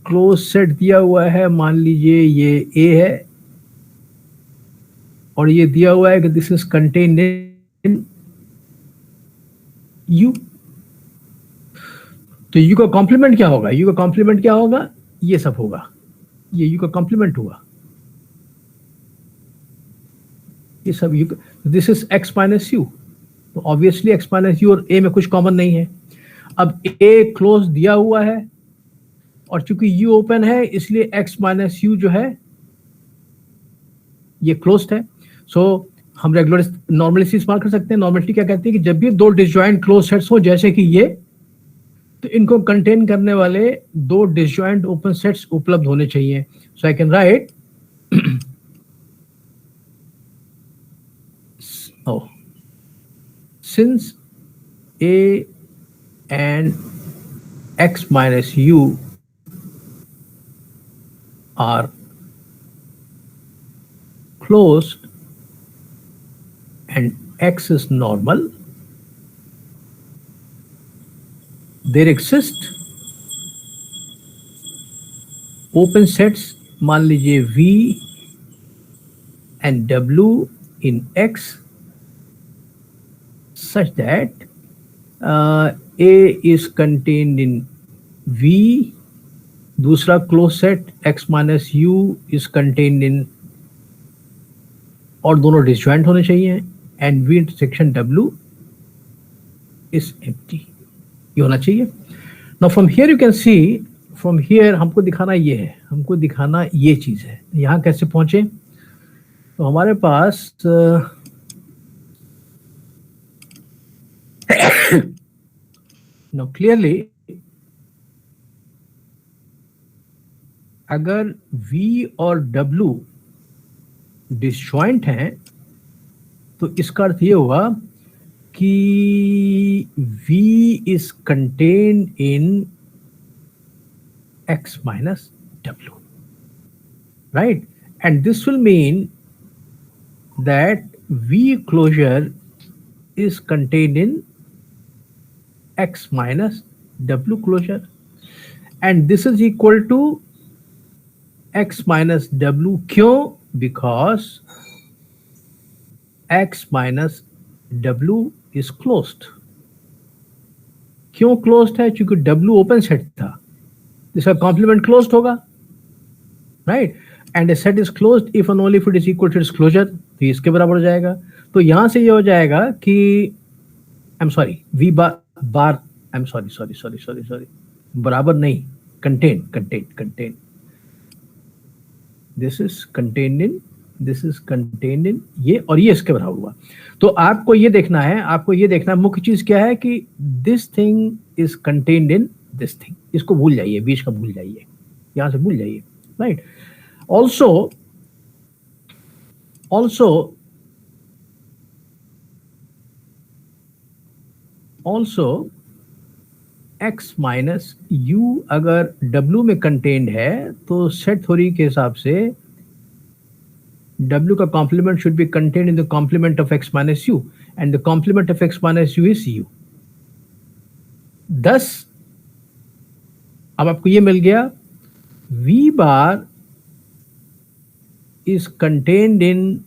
Close set दिया हुआ है, मान लीजिए ये ए है और ये दिया हुआ है कि this is contained in you. तो यू का कॉम्प्लीमेंट क्या होगा? यू का कॉम्प्लीमेंट क्या होगा? ये सब होगा, ये यू का कॉम्प्लीमेंट हुआ, ये सब you. This is x minus you, तो ऑब्वियसली एक्स माइनस यू और ए में कुछ कॉमन नहीं है। अब ए क्लोज दिया हुआ है और चूंकि यू ओपन है इसलिए एक्स माइनस यू जो है ये क्लोज्ड है। सो हम रेगुलर नॉर्मलिटी इस्तेमाल कर सकते हैं। नॉर्मलिटी क्या कहती है कि जब भी दो डिसजॉइंट क्लोज सेट्स हो जैसे कि ये, तो इनको कंटेन करने वाले दो डिसजॉइंट ओपन सेट्स उपलब्ध होने चाहिए। So I can write since a and x minus u are closed and x is normal, there exist open sets, मान लीजिए v and w in x such that a is contained in v, दूसरा close set x minus u is contained in, और दोनों disjoint होने चाहिए, and v intersection w is empty, ये होना चाहिए। Now from here you can C, from here हमको दिखाना ये है, हमको दिखाना ये चीज है। यहाँ कैसे पहुंचे? तो हमारे पास नो क्लियरली अगर v और w डिसजॉइंट हैं तो इसका अर्थ ये हुआ कि v is contained in x minus w, right? And this will mean that v closure is contained in x minus w closure, and this is equal to x minus w. क्यों? Because x minus w is closed. क्यों closed है? क्योंकि w open set था, इसका complement closed होगा, right? And a set is closed if and only if it is equal to its closure, तो इसके बराबर हो जाएगा। तो यहां से ये हो जाएगा कि I am sorry v bar I am sorry बराबर नहीं, contain this is contained in, this is contained in ये, और ये इसके बराबर हुआ। तो आपको ये देखना है, आपको ये देखना है मुख्य चीज क्या है कि this thing is contained in this thing, इसको भूल जाइए, बीच का भूल जाइए, यहां से भूल जाइए, right? Also x minus u अगर w में कंटेन्ड है तो सेट थ्योरी के हिसाब से w का complement should be contained in the complement of x minus u, and the complement of x minus u is u। thus अब आपको ये मिल गया, v bar is contained in,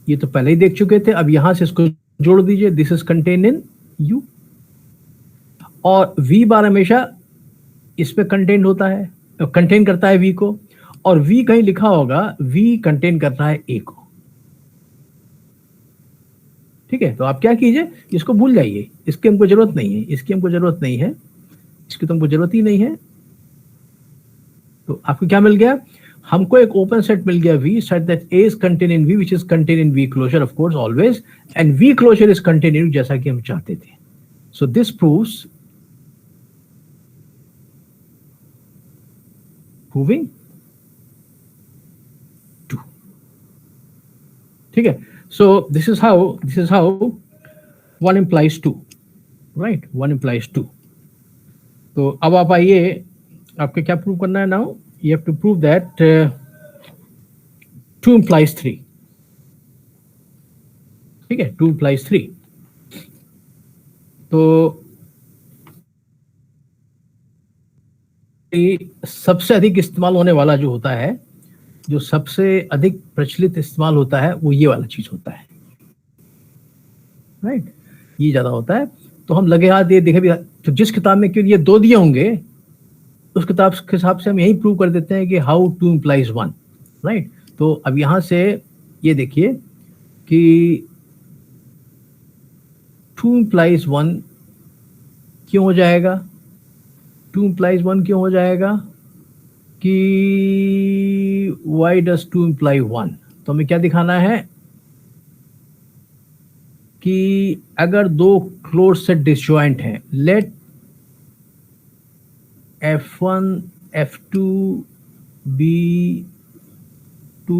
ये तो पहले ही देख चुके थे, अब यहां से इसको जोड़ दीजिए, this is contained in u, और v बार हमेशा इसमें कंटेन्ड होता है, कंटेन करता है v को, और v कहीं लिखा होगा v कंटेन करता है a को, ठीक है? तो आप क्या कीजिए, इसको भूल जाइए, इसकी हमको जरूरत नहीं है, इसकी हमको जरूरत नहीं है, इसकी तो हमको जरूरत ही नहीं है। तो आपको क्या मिल गया? हमको एक ओपन सेट मिल गया v such that a is contained in v which is contained in v closure of course always, and v closure is contained in जैसा कि हम चाहते थे। So this proves proving 2, ठीक है? So this is how 1 implies 2, right? 1 implies 2। तो अब आप आइए, आपको क्या प्रूव करना है? Now you have to prove that 2 implies 3, ठीक है? 2 implies 3। तो सबसे अधिक इस्तेमाल होने वाला जो होता है, जो सबसे अधिक प्रचलित इस्तेमाल होता है, वो ये वाला चीज होता है, राइट? ये ज्यादा होता है। तो हम लगे हाथ ये देखे भी, तो जिस किताब में क्यों ये 2 दिए होंगे, उस किताब के हिसाब से हम यही प्रूव कर देते हैं कि हाउ 2 implies 1, राइट? तो अब यहां से ये देखिए कि 2 implies 1 क्यों हो जाएगा? 2 implies 1 क्यों हो जाएगा कि why does 2 imply 1? तो हमें क्या दिखाना है कि अगर 2 क्लोज सेट डिसजॉइंट हैं, late F1 F2 be 2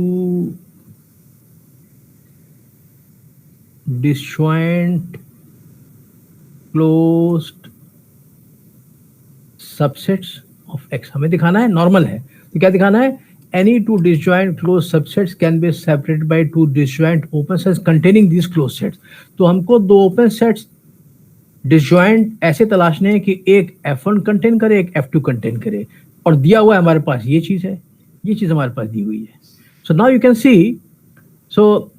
disjoint closed subsets of X, हमें दिखाना है, नॉर्मल है तो क्या दिखाना है? Any 2 disjoint closed subsets can be separated by 2 disjoint open sets containing these closed sets. तो हमको 2 open sets डिसजॉइंट ऐसे तलाशने हैं कि एक F1 कंटेन करे, एक F2 कंटेन करे, और दिया हुआ है हमारे पास ये चीज है, ये चीज हमारे पास दी हुई है। So now you can C, so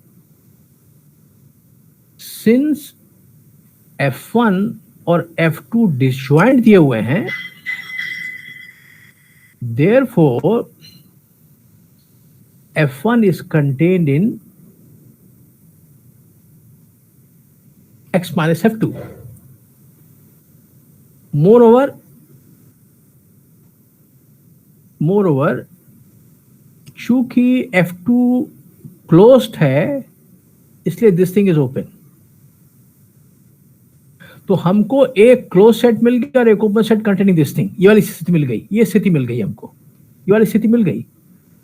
since F1 और F2 डिसजॉइंट दिए हुए हैं, therefore F1 is contained in X minus F2. Moreover, चूंकि F2 क्लोज्ड है, इसलिए दिस थिंग इज ओपन। तो हमको एक क्लोज सेट मिल गया और एक open set containing this thing, ये वाली स्थिति मिल गई, ये स्थिति मिल गई हमको, ये वाली स्थिति मिल गई,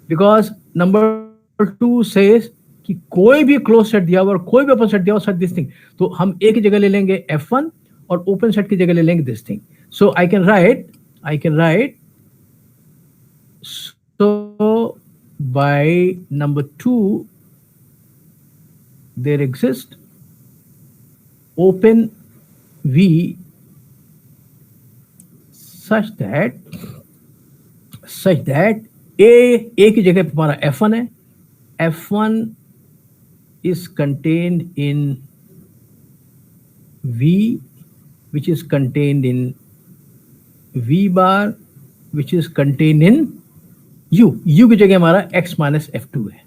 बिकॉज नंबर 2 सेज कि कोई भी क्लोज सेट दिया हुआ और कोई भी ओपन सेट दिया हुआ सेट दिस थिंग, तो हम एक ही जगह ले लेंगे F1 और ओपन सेट की जगह ले लेंगे this thing. So I can right so by number 2 there exists open V such that A की जगह पे हमारा F1 है, F1 is contained in V which is contained in V bar which is contained in U की जगह हमारा X minus F2 है,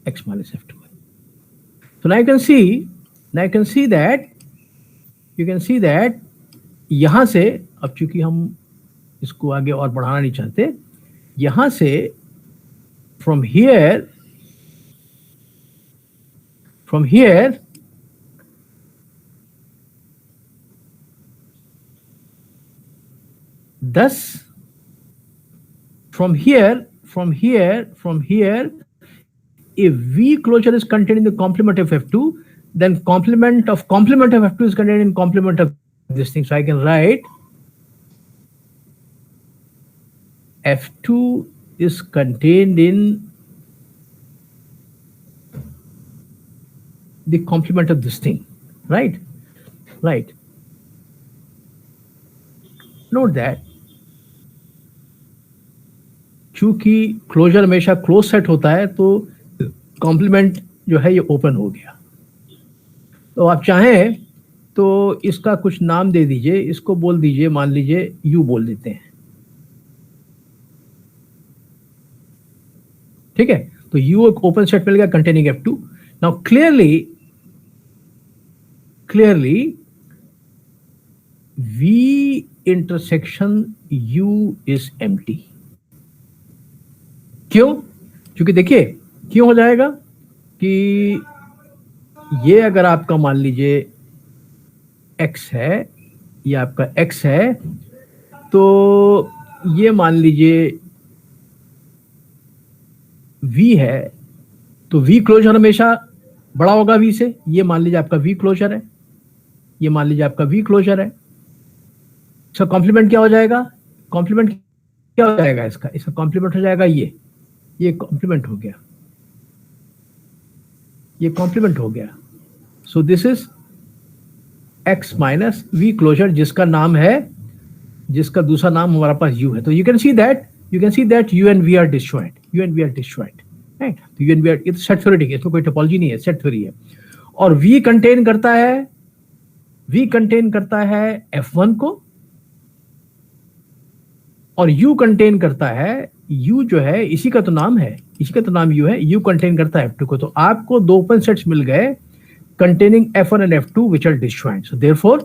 X minus F2 है। So now you can see that यहां से, अब चूंकि हम इसको आगे और बढ़ाना नहीं चाहते, यहां से from here thus from here if V closure is contained in the complement of F2, then complement of F2 is contained in complement of this thing. So I can write F2 is contained in the complement of this thing, right? Note that चूंकि closure हमेशा close set होता है, तो complement जो है ये open हो गया। तो आप चाहें तो इसका कुछ नाम दे दीजिए, इसको बोल दीजिए, मान लीजिए यू बोल देते हैं, ठीक है? तो यू एक ओपन सेट मिल गया containing F2। Now clearly V intersection U is empty. क्यों? क्योंकि देखिए क्यों हो जाएगा कि ये अगर आपका मान लीजिए X है, ये आपका X है, तो ये मान लीजिए V है, तो V क्लोजर हमेशा बड़ा होगा V से। ये मान लीजिए आपका V क्लोजर है, ये मान लीजिए आपका V क्लोजर है। इसका कॉम्प्लीमेंट क्या हो जाएगा? इसका कॉम्प्लीमेंट हो जाएगा ये कॉम्प्लीमेंट हो गया, so this is x minus V closure जिसका नाम है, जिसका दूसरा नाम हमारे पास u है। तो you can see that u and v are disjoint, right. तो u and v are, it's set theoretic है, इसमें कोई टोपोलॉजी नहीं है, सेट थ्योरी है। और v कंटेन करता है f1 को, और u कंटेन करता है, u जो है इसी का तो नाम u है, u कंटेन करता है f2 को। तो आपको दो ओपन सेट्स मिल गए containing f1 and f2 which are disjoint. So therefore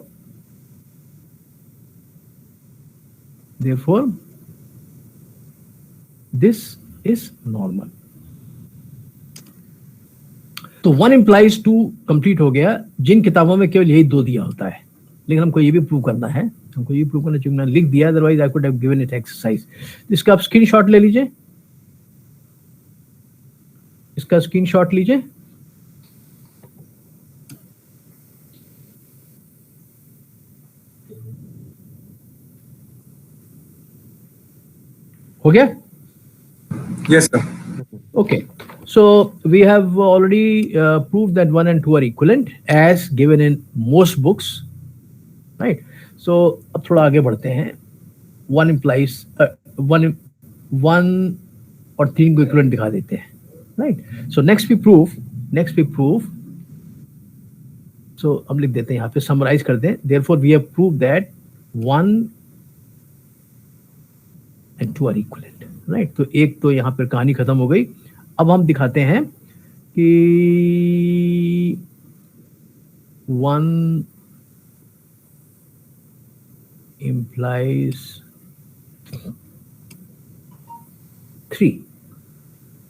this is normal. तो 1 implies 2 कंप्लीट हो गया। जिन किताबों में केवल यही 2 दिया होता है, लेकिन हमको ये भी प्रूव करना है, चाहिए, लिख दिया, otherwise I could have given it exercise. इसका आप स्क्रीनशॉट ले लीजिए, हो गया? Yes, sir. Okay, so we have already proved that 1 and 2 are equivalent as given in most books, right? So अब थोड़ा आगे बढ़ते हैं। 1 implies 1 और 3 को equivalent दिखा देते हैं, right? So next we prove, so हम लिख देते हैं यहाँ पे, summarize कर दें। Therefore we have proved that 1 and 2 are equivalent, right? तो एक तो यहाँ पर कहानी खत्म हो गई। अब हम दिखाते हैं कि 1 implies 3।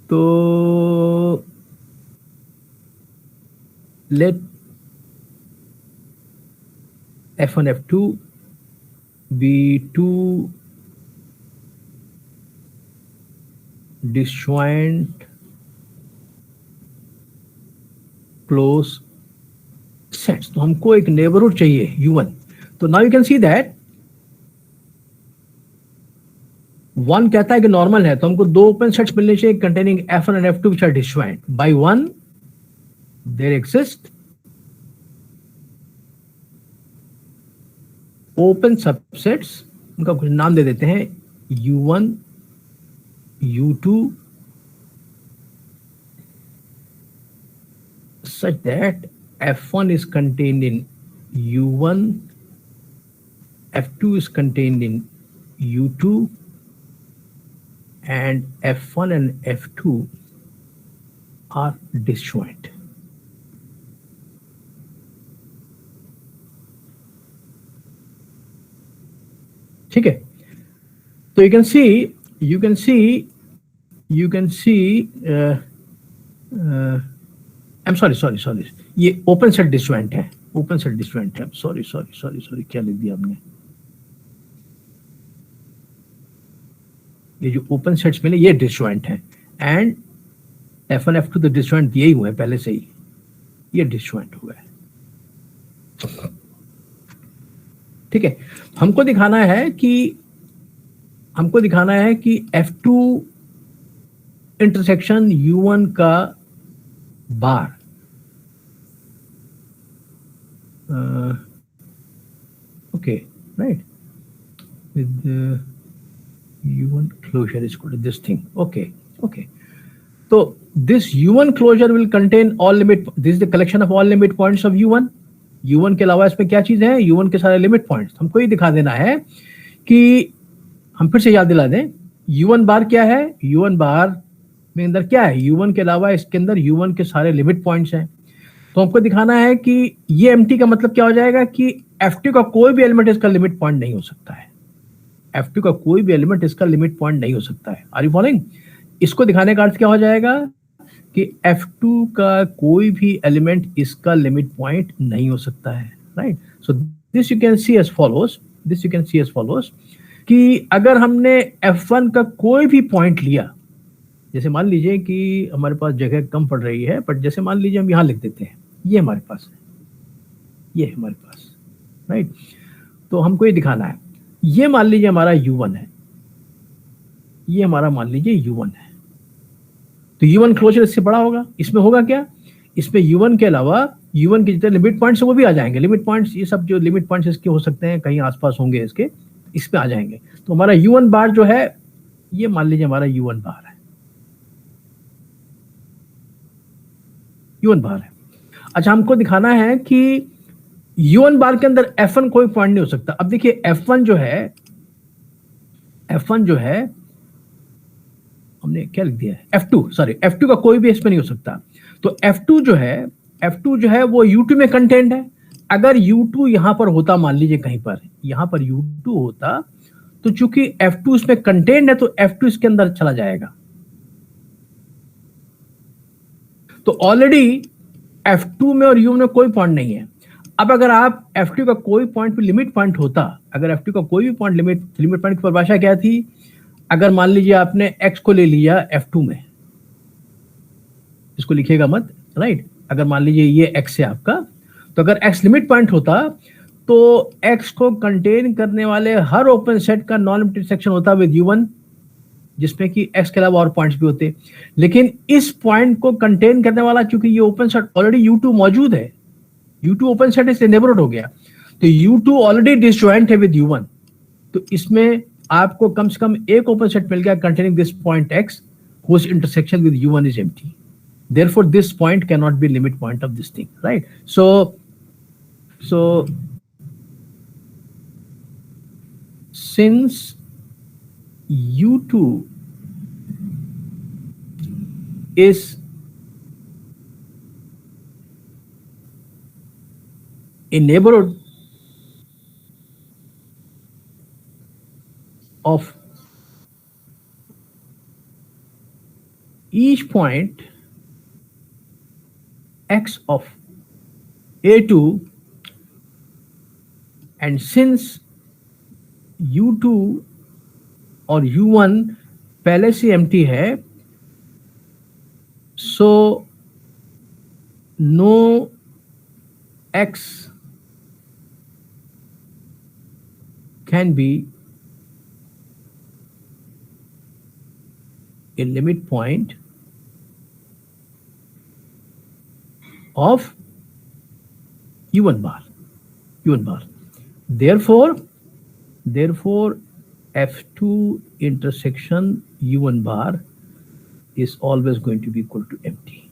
तो let f1 f2 be 2 disjoint close sets. तो हमको एक नेबरहुड चाहिए u1। तो now you can see that 1 कहता है कि नॉर्मल है, तो हमको 2 ओपन सेट्स मिलने चाहिए containing f1 and f2 which are disjoint by 1 there exist open subsets, उनका कुछ नाम दे देते हैं u1 u2 such that f1 is contained in u1, f2 is contained in u2, and f1 and f2 are disjoint. ठीक है? तो you can see I'm sorry, ये open set disjoint है, सॉरी क्या लिख दिया हमने। ये जो ओपन सेट्स मिले ये डिस्जॉइंट है, एंड f1 f2 तो डिस्जॉइंट दिए ही हुए हैं पहले से ही, ये डिस्जॉइंट हुआ है। ठीक है, हमको दिखाना है कि f2 इंटरसेक्शन u1 का बार okay, right, with the u1 closure is called this thing. Okay, so this u1 closure will contain all limit, this is the collection of all limit points of u1 के अलावा इसमें क्या चीज है, u1 के सारे limit points. हमको ये दिखा देना है कि हम फिर से याद दिला दें u1 बार क्या है, u1 बार में अंदर क्या है, u1 के अलावा इसके अंदर u1 के सारे लिमिट पॉइंट्स हैं। तो हमको दिखाना है कि ये एम्प्टी का मतलब क्या हो जाएगा कि f2 का कोई भी एलिमेंट इसका लिमिट पॉइंट नहीं हो सकता है, f2 का कोई भी एलिमेंट इसका लिमिट पॉइंट नहीं हो सकता है। Are you following? इसको दिखाने का अर्थ क्या हो जाएगा कि f2 का कोई भी एलिमेंट इसका लिमिट पॉइंट नहीं हो सकता है, right. So this you can see as follows कि अगर हमने f1 का कोई भी पॉइंट लिया, जैसे मान लीजिए कि हमारे पास जगह कम पड़ रही है, बट जैसे मान लीजिए हम यहाँ लिख देते हैं, ये हमारे पास है, ये हमारे पास, राइट। तो हमको ये दिखाना है, ये मान लीजिए हमारा u1 है, ये हमारा मान लीजिए u1 है। तो u1 क्लोजर इससे बड़ा होगा। इसमें होगा क्या, इसमें U1 के अलावा U1 के जितने लिमिट पॉइंट्स वो भी आ जाएंगे। लिमिट पॉइंट्स, ये सब जो लिमिट पॉइंट्स इसके हो सकते हैं कहीं आसपास होंगे इसके, इस पे आ जाएंगे। तो हमारा U1 बार जो है, ये मान लीजिए हमारा U1 बार है, U1 बार है। अच्छा, हमको दिखाना है कि U1 बार के अंदर F1 कोई पॉइंट नहीं हो सकता। अब देखिए F1 जो है हमने क्या लिख दिया है, F2 का कोई भी इसमें नहीं हो सकता। तो F2 जो है वो U2 में कंटेंट है। अगर U2 यहां पर होता, मान लीजिए कहीं पर यहां पर U2 होता, तो चूंकि F2 इसमें कंटेंट है तो F2 इसके अंदर चला जाएगा। तो ऑलरेडी F2 में और U में कोई पॉइंट नहीं है। अब अगर आप F2 का कोई पॉइंट भी लिमिट पॉइंट होता, अगर F2 का कोई भी पॉइंट लिमिट पॉइंट की परिभाषा क्या थी, अगर मान लीजिए आपने x को ले लिया F2 में, इसको लिखिएगा मत, राइट। अगर मान लीजिए ये x है आपका, तो अगर x लिमिट पॉइंट होता तो x को कंटेन करने वाले हर ओपन सेट का नॉन इंटरसेक्शन होता विद U1, जिसमें कि x के अलावा और पॉइंट्स भी होते। लेकिन इस पॉइंट को कंटेन करने वाला, चूंकि ये ओपन सेट ऑलरेडी U2 मौजूद है, U2 ओपन सेट इसलिए नेबरहुड हो गया, तो U2 ऑलरेडी डिसजॉइंट है विद U1। तो इसमें आपको कम से कम एक ओपन सेट मिल गया containing this point x whose intersection with U1 is empty. Therefore, this point cannot be limit point of this thing, right? So since U2 is a neighborhood of each point x of A2, and since U2 और U1 पहले से empty है, so no x can be a limit point of U1 bar. Therefore F2 intersection U1 bar is always going to be equal to empty,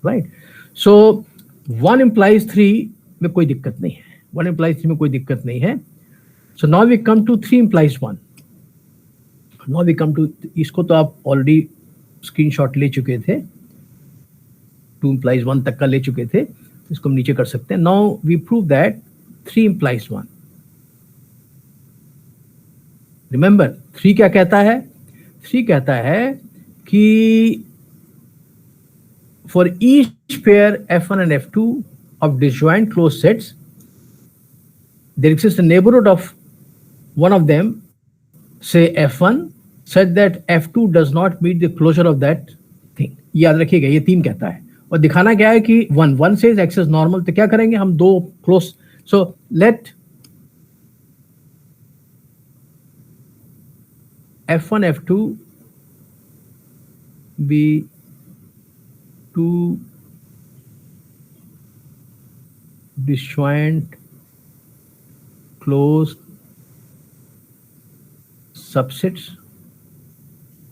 right? So 1 implies 3 में कोई दिक्कत नहीं है, 1 implies 3 में कोई दिक्कत नहीं है। So now we come to 3 implies 1. Now we come to, इसको तो आप ऑलरेडी स्क्रीनशॉट ले चुके थे, 2 implies 1 तक का ले चुके थे, इसको हम नीचे कर सकते हैं। Now we prove that 3 implies 1. Remember 3 क्या कहता है? 3 कहता है कि for each pair F1 and F2 of disjoint closed sets, there exists a neighborhood of one of them, say F1, such that F2 does not meet the closure of that thing. याद रखिएगा, ये 3 कहता है। और दिखाना क्या है कि 1 says x is normal, तो क्या करेंगे हम, 2 close, so let F1 F2 be 2 disjoint closed subsets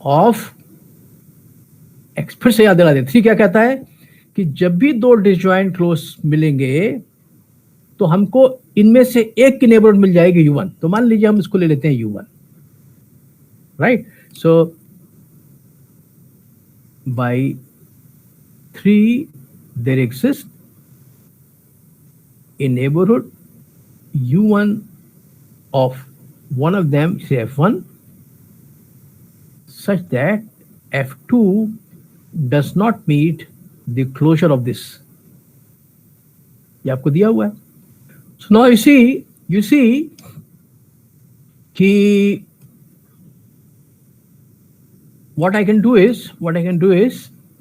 of x। फिर से याद दिला दें, 3 क्या कहता है कि जब भी 2 डिसजॉइंट क्लोज मिलेंगे तो हमको इनमें से एक की नेबरहुड मिल जाएगी U1। तो मान लीजिए हम इसको ले लेते हैं U1, right? So by 3 there exists a neighborhood U1 of one of them, say F1, such that F2 does not meet the closure of this. ये आपको दिया हुआ है। So now you see कि what I can do is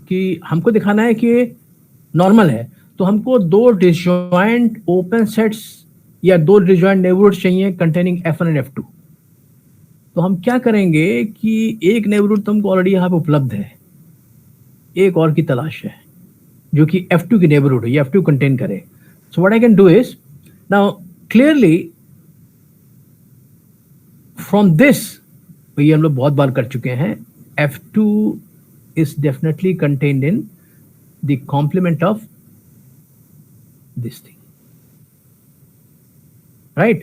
कि हमको दिखाना है कि नॉर्मल है, तो हमको 2 डिसजॉइंट ओपन सेट्स या 2 डिसजॉइंट नेबरहुड चाहिए कंटेनिंग F1 एंड F2। तो हम क्या करेंगे कि एक नेबरहुड तो हमको ऑलरेडी यहाँ पे उपलब्ध है, एक और की तलाश है। जो कि F2 की नेबरहुड है, ये F2 कंटेन करे. So what I can do is, now clearly from this, ये हम लोग बहुत बार कर चुके हैं, F2 is definitely contained in the complement of this thing, right?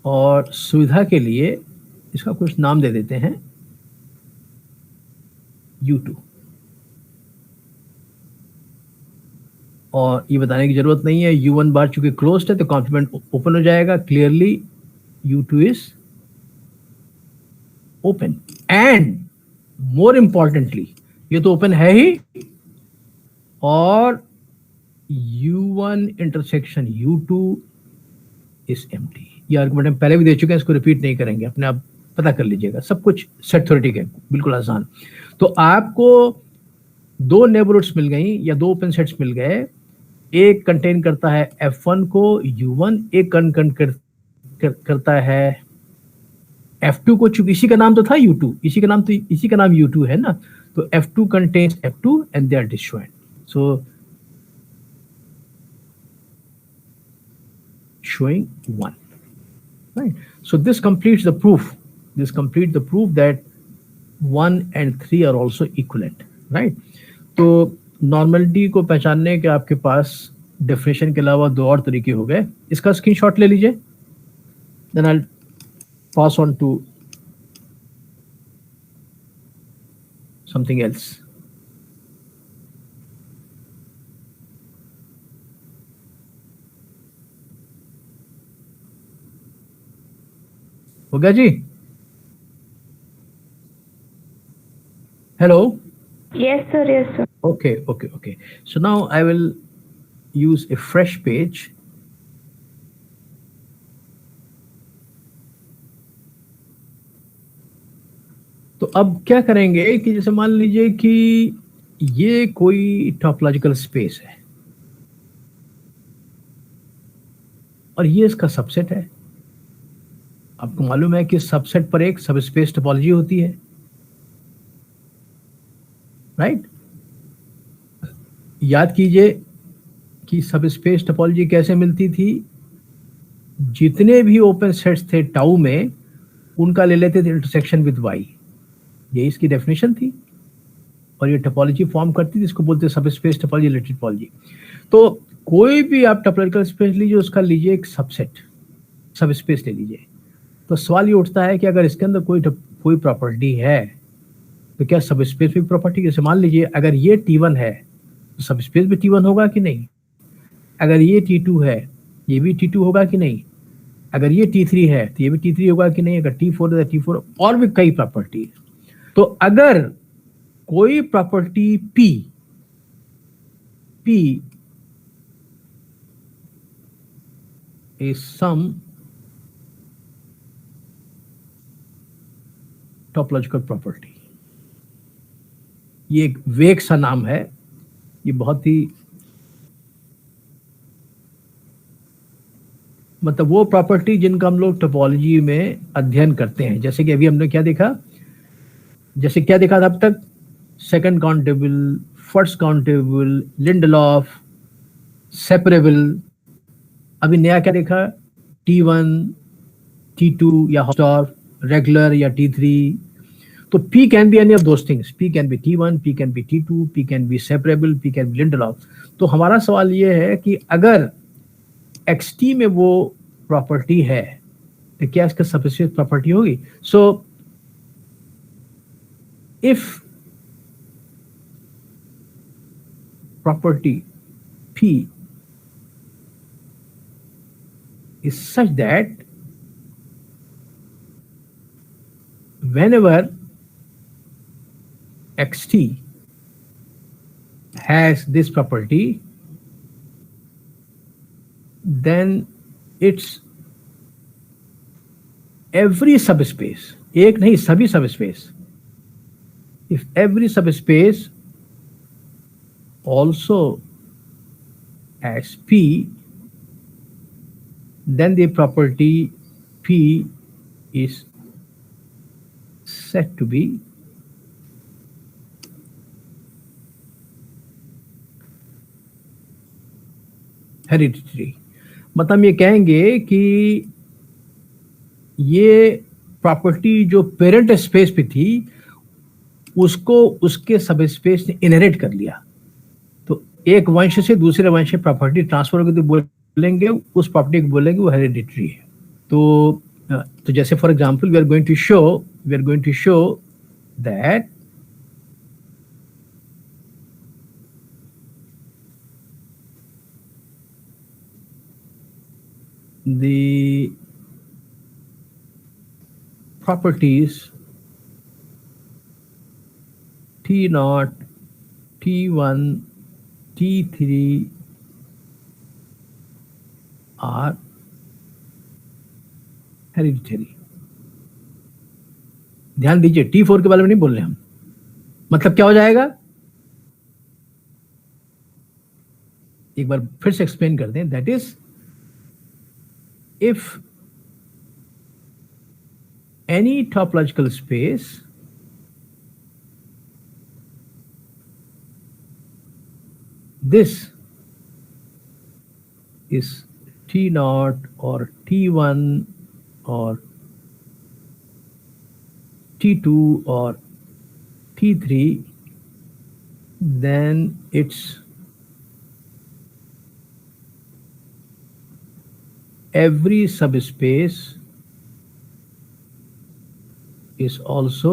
और सुविधा के लिए इसका कुछ नाम दे देते हैं U2, और ये बताने की जरूरत नहीं है, U1 बार चूंकि क्लोज्ड है तो कॉम्प्लीमेंट ओपन हो जाएगा. Clearly U2 is open, and more importantly ये तो ओपन है ही, और U1 intersection U2 is empty. ये आर्गुमेंट हम पहले भी दे चुके हैं, इसको रिपीट नहीं करेंगे, अपने आप पता कर लीजिएगा, सब कुछ सेट थ्योरेटिक है, बिल्कुल आसान. तो आपको दो नेबरहुड्स मिल गई या दो ओपन सेट्स मिल गए, एक कंटेन करता है F1 को U1, एक करता है F2 को, चूंकि इसी का नाम तो था U2, इसी का नाम U2 है ना, तो F2 contains F2 and they are disjoint. So showing 1, right? So this completes the proof. This completes the proof that 1 and 3 are also equivalent, right? तो नॉर्मलिटी को पहचानने के आपके पास डेफिनेशन के अलावा दो और तरीके हो गए. इसका स्क्रीनशॉट ले लीजिए, then I pass on to something else. हो गया जी? Hello? Yes, sir. Yes, sir. Okay. So now I will use a fresh page. तो अब क्या करेंगे कि जैसे मान लीजिए कि ये कोई टॉपोलॉजिकल स्पेस है और ये इसका सबसेट है. आपको मालूम है कि सबसेट पर एक सब स्पेस टोपोलॉजी होती है, राइट? याद कीजिए कि सब स्पेस टोपोलॉजी कैसे मिलती थी. जितने भी ओपन सेट्स थे टाउ में, उनका ले लेते थे इंटरसेक्शन विद वाई. ये इसकी डेफिनेशन थी, और ये टोपोलॉजी फॉर्म करती थी, इसको बोलते सब स्पेस टोपोलॉजी, रिलेटेड टोपोलॉजी. तो कोई भी आप टोपोलॉजिकल स्पेस लीजिए, उसका लीजिए एक सबसेट, सब स्पेस ले लीजिए. तो सवाल ये उठता है कि अगर इसके अंदर कोई प्रॉपर्टी है तो क्या सब स्पेस भी प्रॉपर्टी? जैसे मान लीजिए अगर ये T1 है तो सब स्पेस भी T1 होगा कि नहीं? अगर ये T2 है, ये भी T2 होगा कि नहीं? अगर ये T3 है तो ये भी T3 होगा कि नहीं? अगर T4 है तो T4, और भी कई प्रॉपर्टी. तो अगर कोई property P is some topological property, ये एक वेग सा नाम है, ये बहुत ही मतलब वो प्रॉपर्टी जिनका हम लोग टोपोलॉजी में अध्ययन करते हैं. जैसे कि अभी हमने क्या देखा था अब तक? Second countable, first countable, Lindelof, separable. अभी नया क्या देखा? T1, T2 या हॉस्टॉर्फ, रेगुलर या T3. तो P can be any of those things. P can be T1, P can be T2, P can be separable, P can be Lindelof. तो हमारा सवाल ये है कि अगर XT में वो प्रॉपर्टी है तो क्या इसका सबस्पेस प्रॉपर्टी होगी? So if property P is such that whenever XT has this property, then it's every subspace, एक नहीं सभी subspace, if every subspace also has P, then the property P is said to be hereditary. मतलब ये कहेंगे कि ये property जो parent space पे थी उसको उसके सब स्पेस ने इनहेरिट कर लिया। तो एक वंश से दूसरे वंश में प्रॉपर्टी ट्रांसफर होगी तो बोलेंगे उस प्रॉपर्टी को बोलेंगे वो हेरिडिटरी है। तो जैसे for example we are going to show that the properties T0, T1, T3 are hereditary। ध्यान दीजिए T4 के बारे में नहीं बोल रहे हम। मतलब क्या हो जाएगा, एक बार फिर से एक्सप्लेन कर दें। That is if any topological space this is T0 or T1 or T2 or T3, then it's every subspace is also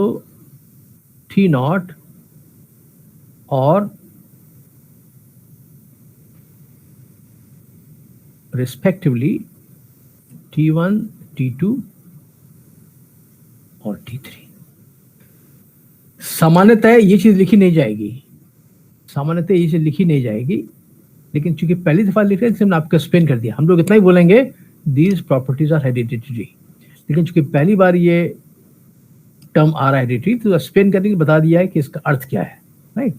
T0 or respectively T1, T2 और T3। सामान्यतः ये चीज लिखी नहीं जाएगी, लेकिन चूंकि पहली दफा लिख रहे हैं हमने आपको एक्सप्लेन कर दिया। हम लोग इतना ही बोलेंगे दीज प्रॉपर्टीज आर हेरिडिटरी, लेकिन चूंकि पहली बार ये टर्म आ रहा है हेरिडिटरी तो एक्सप्लेन करने की बता दिया है कि इसका अर्थ क्या है, राइट।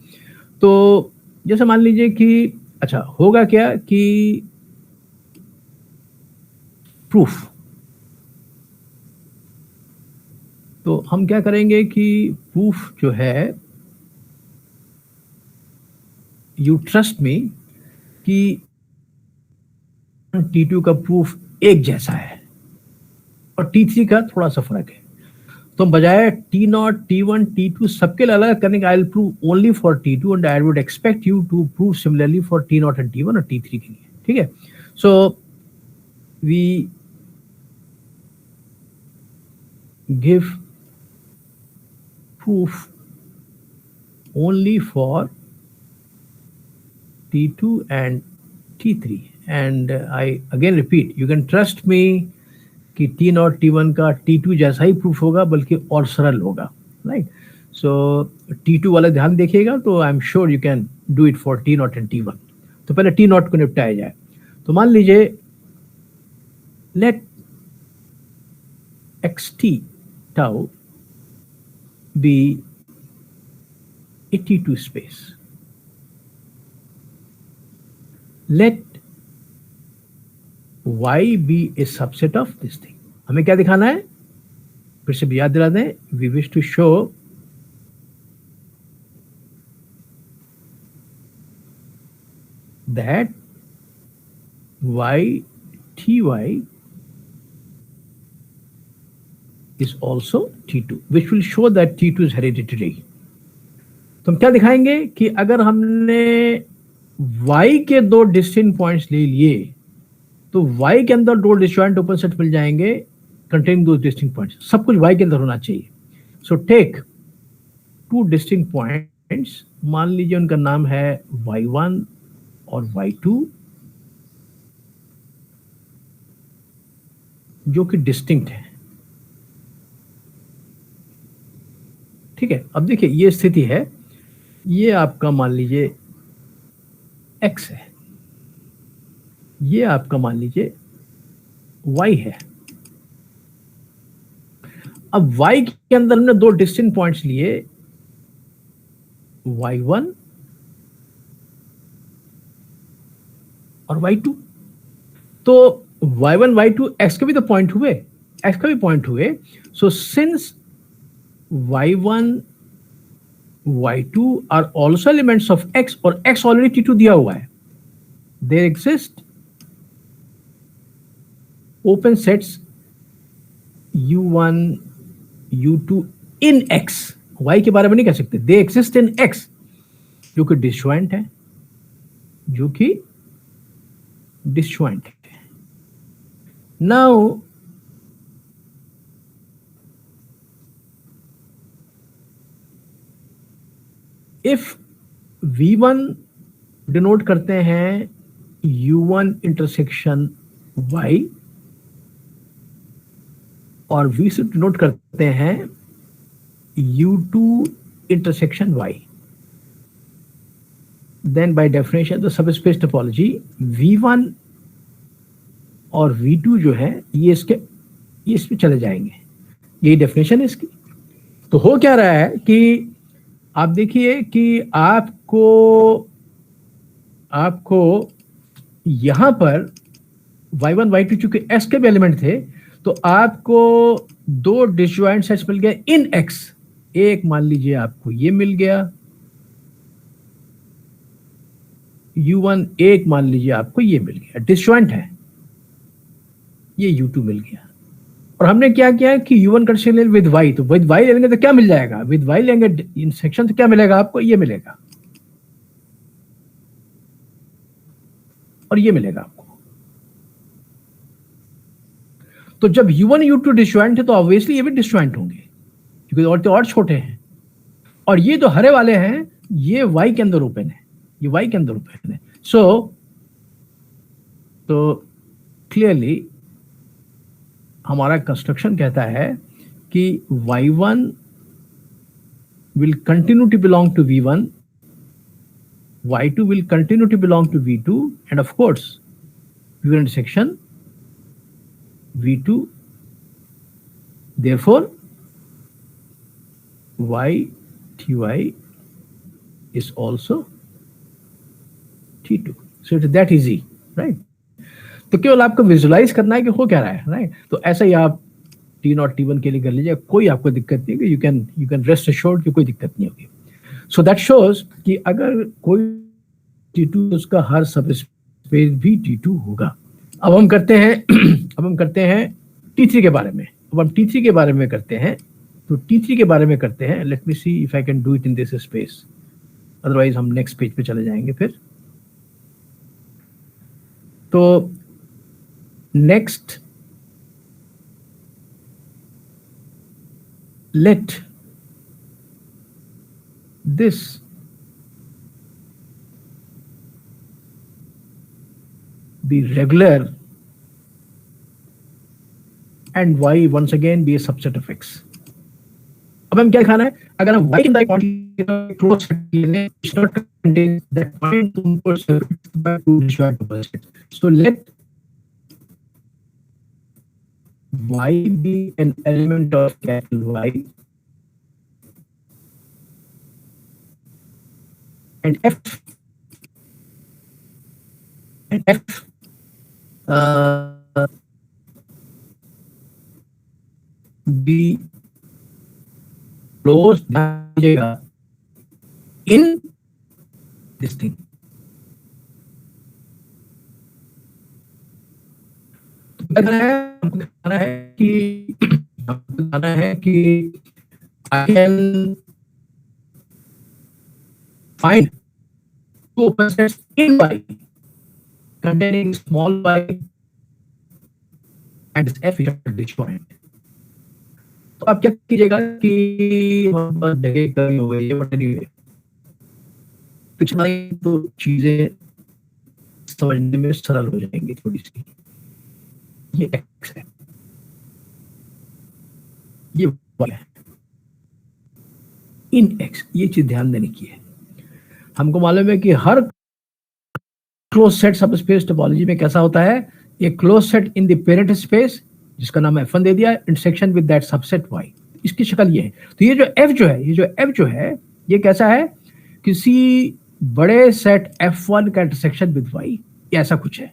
तो जैसे मान लीजिए कि अच्छा होगा क्या कि प्रूफ, तो हम क्या करेंगे कि प्रूफ जो है यू ट्रस्ट मी कि T2 का प्रूफ एक जैसा है और T3 का थोड़ा सा फर्क है। तो बजाय T0, T1, T2 सबके लिए अलग करने का I will prove only for T2 and I would expect you to prove similarly for T0 and T1 और T3 के लिए, ठीक है। So we give proof only for T2 and T3 and I again repeat you can trust me कि T0 T1 का T2 जैसा ही proof होगा बल्कि और सरल होगा, राइट। सो T2 वाला ध्यान देखिएगा तो I am sure you can do it for T0 and T1। तो पहले T0 को निपटाया जाए। तो मान लीजिए late xt tau be a T2 space, let y be a subset of this thing। हमें क्या दिखाना है, फिर से याद दिला दें, we wish to show that y ty is also T2 which will show that T2 is hereditary। तो हम क्या दिखाएंगे कि अगर हमने y के दो डिस्टिंक्ट पॉइंट्स ले लिए तो y के अंदर दो डिसजॉइंट ओपन सेट मिल जाएंगे कंटेनिंग दो डिस्टिंक्ट पॉइंट्स। सब कुछ y के अंदर होना चाहिए। So take two distinct points, मान लीजिए उनका नाम है y1 और y2 जो कि डिस्टिंक्ट है, ठीक है। अब देखिए ये स्थिति है, ये आपका मान लीजिए x है, ये आपका मान लीजिए y है। अब y के अंदर हमने दो डिस्टिंक्ट पॉइंट्स लिए, y1 और y2। तो y1 y2 x के भी तो पॉइंट हुए, x का भी पॉइंट हुए। So since y1 y2 are also elements of x और x ऑलरेडी T2 दिया हुआ है, there exist open sets u1 u2 in x, y के बारे में नहीं कह सकते, they exist in x, जो कि डिसजॉइंट है, जो कि डिसजॉइंट है. नाउ इफ v1 डिनोट करते हैं u1 इंटरसेक्शन y और v2 डिनोट करते हैं u2 intersection y, then by definition the subspace topology v1 और v2 जो है ये इसमें चले जाएंगे. यही डेफिनेशन है इसकी. तो हो क्या रहा है कि आप देखिए कि आपको यहां पर y1 y2 चूंकि x के भी एलिमेंट थे, तो आपको दो डिसजॉइंट सेट्स मिल गए इन x. एक मान लीजिए आपको ये मिल गया u1, एक मान लीजिए आपको ये मिल गया, डिसजॉइंट है, ये u2 मिल गया. और हमने क्या किया कि u1 कंडीशन ले विद y, तो विद y लेंगे तो क्या मिल जाएगा, विद y लेंगे इन सेक्शन तो क्या मिलेगा आपको, ये मिलेगा और ये मिलेगा आपको. तो जब u1 u2 डिसजॉइंट है तो ऑब्वियसली ये भी डिसजॉइंट होंगे, क्योंकि और छोटे हैं. और ये जो हरे वाले हैं ये y के अंदर ओपन है, ये y के अंदर ओपन है. तो क्लियरली हमारा कंस्ट्रक्शन कहता है कि y1 will continue to belong to v1, y2 will continue to belong to v2, and of course v1 intersection v2. Therefore y ty is also t2. So it's that easy, right? तो केवल आपको visualise करना है कि हो क्या रहा है, राइट? तो ऐसा ही आप टी नॉट टी वन के लिए कर लीजिए, कोई आपको दिक्कत नहीं है, यू कैन रेस्ट अश्योर्ड कि कोई दिक्कत नहीं होगी. सो दैट शोज कि अगर कोई T2 उसका हर सब स्पेस भी T2 होगा. अब हम करते हैं T3 के बारे में. अब हम T3 के बारे में करते हैं, तो T3 के बारे में करते हैं. Let me see if I can do it in this space, otherwise हम नेक्स्ट पेज पे चले जाएंगे फिर. तो next let this be regular and y once again be a subset of x. अब हम क्या दिखाना है, अगर हम y in the quantity close लेने is not contain that point by two disjoint opposites. So let y be an element of capital Y and f be closed in this thing. बताना है कि I can find two open sets in Y containing small y and f is a disjoint. तो आप क्या कीजिएगा कि जगह कमी हो गई है, बट एनीवे पिछला तो चीजें समझने में सरल हो जाएंगी थोड़ी सी. ये x है, ये y है, इन x. ये चीज ध्यान देने की है. हमको मालूम है कि हर क्लोज सेट सब स्पेस टोपोलॉजी में कैसा होता है, ये close set in the parent space जिसका नाम f1 दे दिया, intersection with that subset y. इसकी शक्ल ये है. तो ये जो f जो है ये कैसा है, किसी बड़े सेट f1 का इंटरसेक्शन विद y, ये ऐसा कुछ है,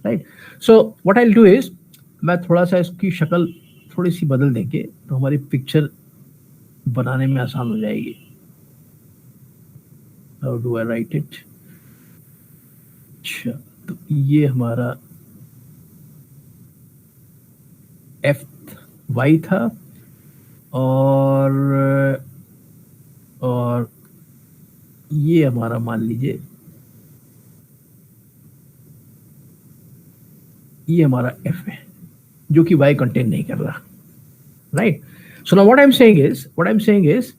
right? So what I will do is, मैं थोड़ा सा इसकी शक्ल थोड़ी सी बदल देंगे तो हमारी पिक्चर बनाने में आसान हो जाएगी. How do I right it? अच्छा, तो ये हमारा एफ वाई था और ये हमारा मान लीजिए ये हमारा एफ है जो कि वाई कंटेन नहीं कर रहा, right. So now what I am saying is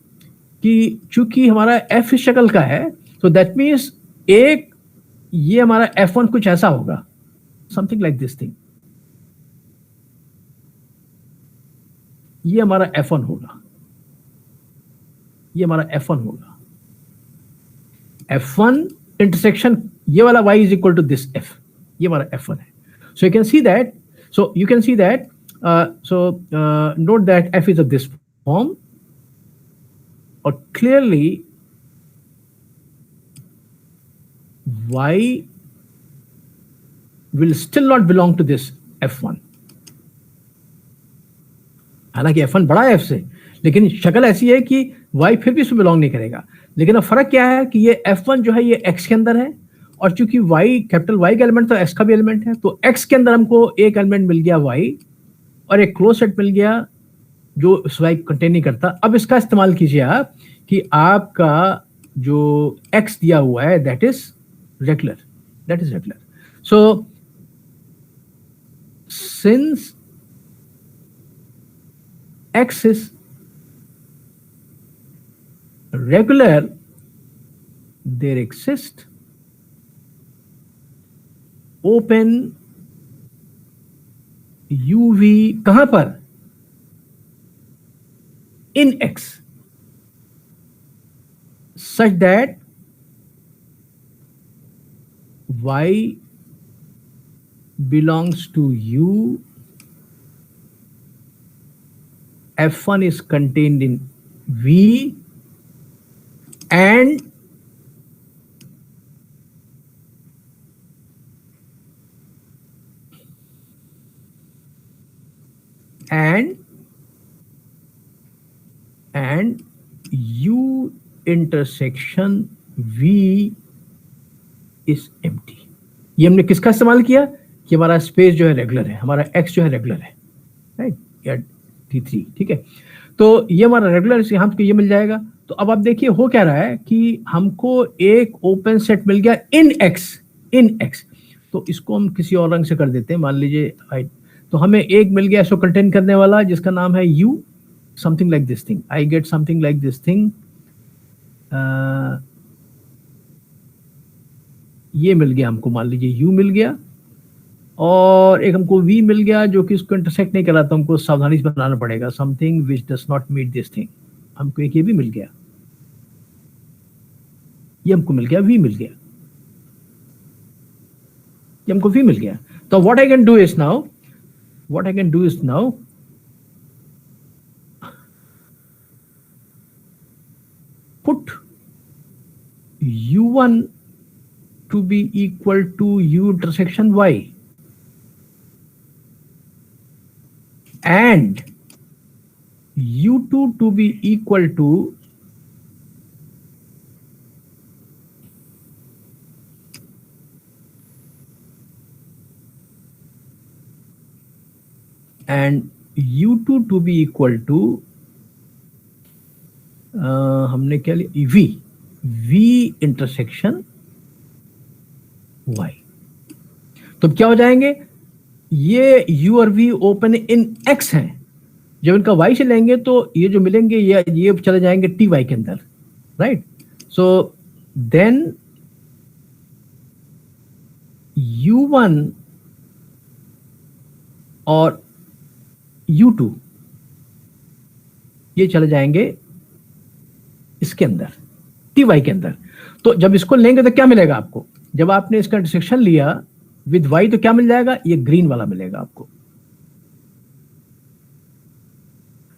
कि चूंकि हमारा एफ इस शक्ल का है, तो दैट मीन्स एक ये हमारा F1 कुछ ऐसा होगा, समथिंग लाइक दिस थिंग। ये हमारा F1 होगा, ये हमारा F1 होगा। F1 इंटरसेक्शन ये वाला y is equal to this f, ये हमारा F1 है। So you can see that note that f is of this form, और clearly y will still not belong to this f1। हालांकि f1 बड़ा है f से, लेकिन शक्ल ऐसी है कि y फिर भी इसमें बिलोंग नहीं करेगा। लेकिन अब फर्क क्या है कि ये f1 जो है ये x के अंदर है, और चूंकि y कैपिटल Y का एलिमेंट तो x का भी एलिमेंट है, तो x के अंदर हमको एक एलिमेंट मिल गया y और एक क्लोज सेट मिल गया जो इस y कंटेन नहीं करता। अब इसका इस्तेमाल कीजिए आप कि आपका जो x दिया हुआ है that is regular, so since x is regular, there exists open uv कहां पर, in x, such that y belongs to u, f1 is contained in v, and u intersection v is empty। ये हमने किसका इस्तेमाल किया कि हमारा space जो है रेगुलर है, हमारा x जो है रेगुलर है, राइट, या t3, ठीक है। तो ये हमारा रेगुलर, से हमको ये मिल जाएगा। तो अब आप देखिए हो क्या रहा है कि हमको एक ओपन सेट मिल गया इन x, तो इसको हम किसी और रंग से कर देते हैं, मान लीजिए तो हमें एक मिल गया इसको कंटेन करने वाला जिसका नाम है u, something like this thing, I get something like this thing. ये मिल गया हमको, मान लीजिए u मिल गया, और एक हमको v मिल गया जो कि इसको इंटरसेक्ट नहीं कर रहा, तो हमको सावधानी से बनाना पड़ेगा, something which does not meet this thing. हमको एक ये भी मिल गया, ये हमको मिल गया, v मिल गया, ये हमको v मिल गया। तो what I can do is now put u1 to be equal to u intersection y and u2 to be equal to हमने क्या लिया, v इंटरसेक्शन y। तो क्या हो जाएंगे, ये u और v ओपन इन x हैं, जब इनका y से लेंगे तो ये जो मिलेंगे ये चले जाएंगे ty के अंदर, राइट। सो देन u1 और u2 ये चले जाएंगे इसके अंदर, ty के अंदर। तो जब इसको लेंगे तो क्या मिलेगा आपको, जब आपने इसका इंटरसेक्शन लिया विद y तो क्या मिल जाएगा, ये ग्रीन वाला मिलेगा आपको।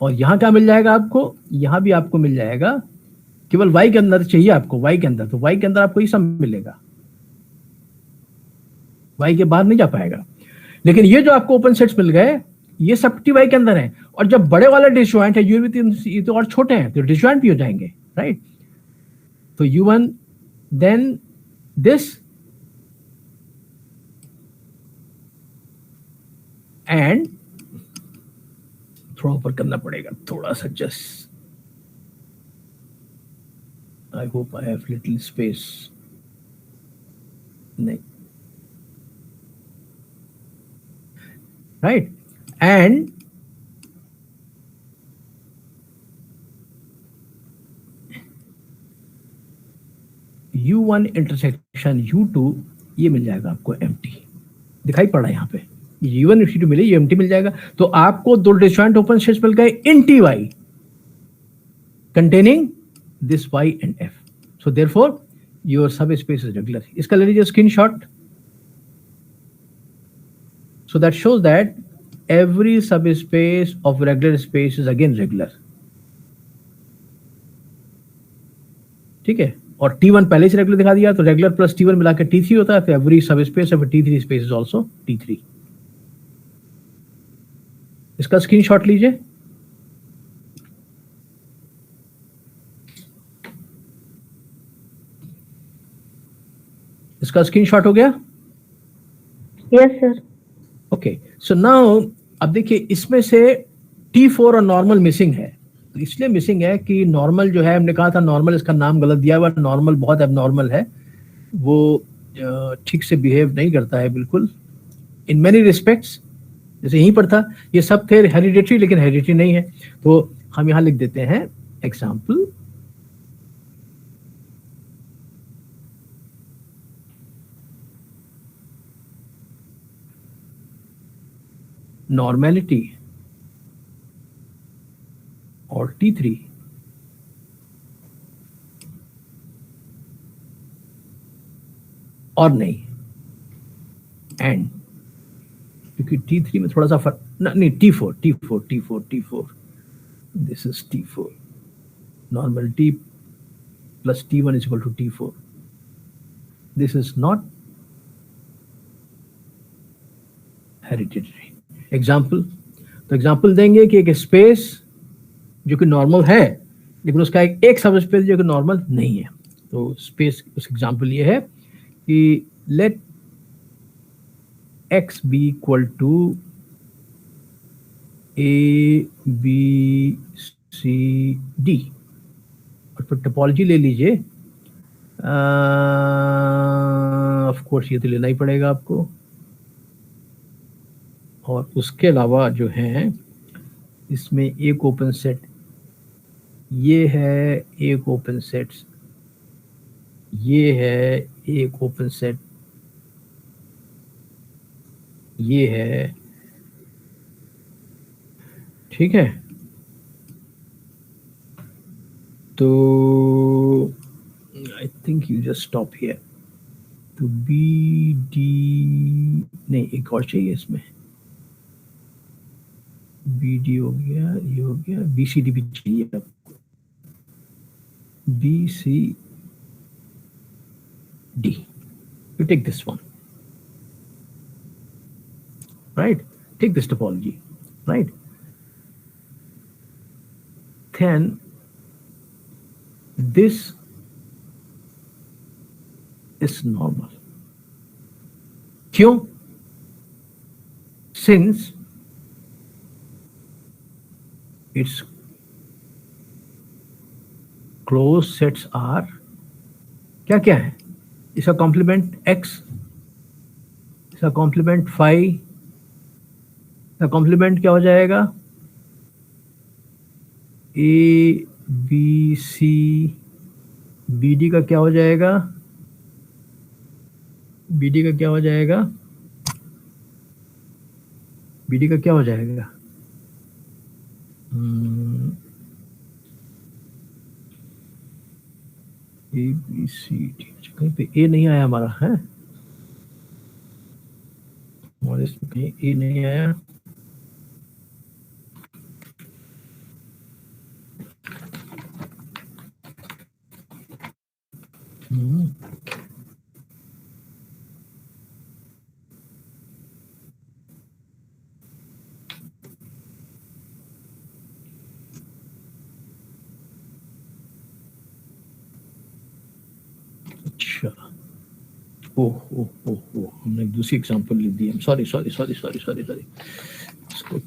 और यहां क्या मिल जाएगा आपको, यहां भी आपको मिल जाएगा, केवल y के अंदर चाहिए आपको, y के अंदर, तो y के अंदर आपको ये सब मिलेगा, y के बाहर नहीं जा पाएगा। लेकिन ये जो आपको ओपन सेट्स मिल गए ये सब ty के अंदर है, और जब बड़े वाले डिसजॉइंट है ये तो और छोटे हैं तो डिसजॉइंट भी हो जाएंगे, राइट। तो u1 देन दिस and थोड़ा ऊपर करना पड़ेगा, थोड़ा सा just, I hope I have little space. नहीं, right, and U1 intersection U2 ये मिल जाएगा आपको एम्प्टी, दिखाई पड़ रहा है यहाँ पे, U1 U2 मिले, ये एम्प्टी मिल जाएगा। तो आपको दो डिसजॉइंट ओपन सेट्स मिल गए इन Ty containing this Y and F. So therefore your subspace is regular. इसका ले लीजिए screenshot. So that shows that every subspace of regular space is again regular. ठीक है, और T1 पहले से रेगुलर दिखा दिया, तो रेगुलर प्लस T1 मिला के T3 होता है, तो every subspace of T3 space is also T3। इसका स्क्रीनशॉट लीजिए। इसका स्क्रीनशॉट हो गया? Yes, sir. Okay, so now अब देखिए इसमें से T4 और नॉर्मल मिसिंग है, तो इसलिए मिसिंग है कि नॉर्मल जो है, हमने कहा था नॉर्मल, इसका नाम गलत दिया हुआ, नॉर्मल बहुत एबनॉर्मल है, वो ठीक से बिहेव नहीं करता है बिल्कुल इन मेनी रिस्पेक्ट्स। जैसे यहीं पर था, ये सब थे हेरिडिटरी, लेकिन हेरिडिटरी नहीं है, तो हम यहां लिख देते हैं एग्जाम्पल नॉर्मेलिटी और T3 और नहीं, एंड क्योंकि T3 में थोड़ा सा फर्क नहीं, T4 this is T4, normality plus T1 is equal to T4, this is not hereditary. Example, तो एग्जाम्पल देंगे कि एक स्पेस जो कि नॉर्मल है, लेकिन उसका एक सब स्पेस जो कि नॉर्मल नहीं है, तो स्पेस उस एग्जाम्पल ये है कि late x be equal to A B C D, और फिर टोपोलॉजी ले लीजिए। ऑफ कोर्स ये तो लेना ही पड़ेगा आपको, और उसके अलावा जो है इसमें एक ओपन सेट ये है, एक ओपन सेट ये है, एक ओपन सेट ये है, ठीक है। तो I think you just stop here. तो बी डी नहीं, एक और चाहिए इसमें, बी डी हो गया, ये हो गया, बी सी डी भी चाहिए आपको, B C D, you take this one, right, take this topology, right, then this is normal. क्यों? Since its closed sets are क्या क्या है, इसका कॉम्प्लीमेंट x, इसका कॉम्प्लीमेंट phi, इसका कॉम्प्लीमेंट क्या हो जाएगा, A B C, B D का क्या हो जाएगा, बी डी का क्या हो जाएगा, बी डी का क्या हो जाएगा, ए बी सी डी, कहीं पे ए नहीं आया हमारा है, हमारे इसमें कहीं ए नहीं आया, अच्छा, ओह हमने दूसरी एग्जांपल लिख दी, सॉरी, इसको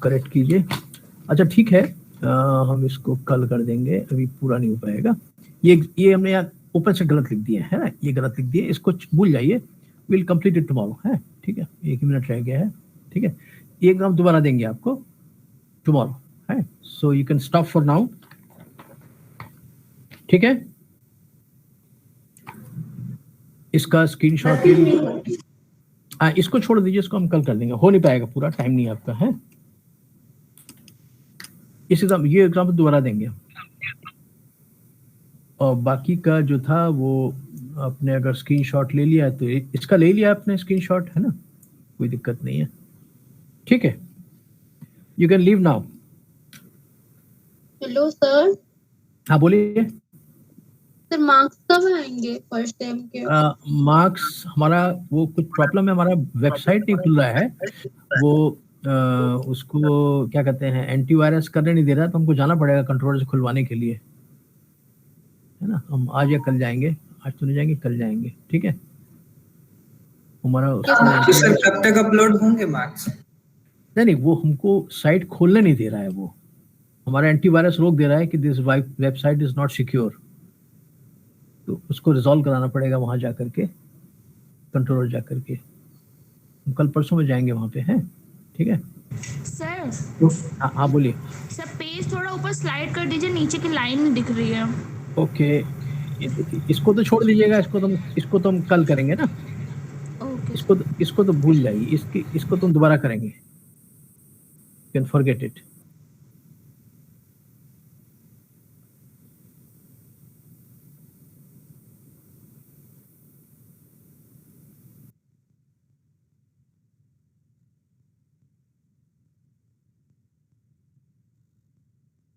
करेक्ट कीजिए, अच्छा ठीक है, हम इसको कल कर देंगे, अभी पूरा नहीं हो पाएगा। ये हमने यहाँ ऊपर से गलत लिख दिया है ना, ये गलत लिख दिया, इसको भूल जाइए, विल कंप्लीट इट टुमारो है, ठीक है, 1 मिनट रह गया है, ठीक है, ये एग्जाम दोबारा देंगे आपको टुमारो है, so you can stop for now, ठीक है। इसका स्क्रीनशॉट ले लीजिए, इसको छोड़ दीजिए, इसको हम कल कर देंगे, हो नहीं पाएगा पूरा, टाइम नहीं है आपका है, इस एग्जाम ये एग्जाम दोबारा देंगे हम। और बाकी का जो था वो आपने अगर स्क्रीनशॉट ले लिया है तो इसका ले लिया आपने स्क्रीनशॉट, है ना, कोई दिक्कत नहीं है, ठीक है, you can leave now. Hello sir. हाँ बोलिए। सर मार्क्स कब आएंगे फर्स्ट टाइम के? मार्क्स हमारा वो कुछ प्रॉब्लम है, हमारा वेबसाइट नहीं खुल रहा है, वो उसको क्या कहते हैं एंटीवायरस करने नहीं दे रहा, तो हमको जाना पड़ेगा कंट्रोलर से खुलवाने के लिए, है ना, हम आज या कल जाएंगे, आज तो नहीं जाएंगे, कल जाएंगे, ठीक है। हमारा सर कब तक अपलोड होंगे मार्क्स? नहीं, वो हमको साइट खोलने नहीं दे रहा है, वो हमारा एंटीवायरस रोक दे रहा है कि this website is not secure, तो उसको रिजॉल्व कराना पड़ेगा वहां जाकर के, कंट्रोलर जाकर के, हम कल परसों में जाएंगे वहां पे, हैं, ठीक है सर। हाँ बोलिए। सर पेज थोड़ा ऊपर स्लाइड कर दीजिए, नीचे की लाइन नहीं दिख रही है। ओके, इसको तो छोड़ दीजिएगा, इसको तो हम कल करेंगे ना, ओके। इसको तो भूल जाइए, इसको तुम दोबारा करेंगे, कैन फॉरगेट इट।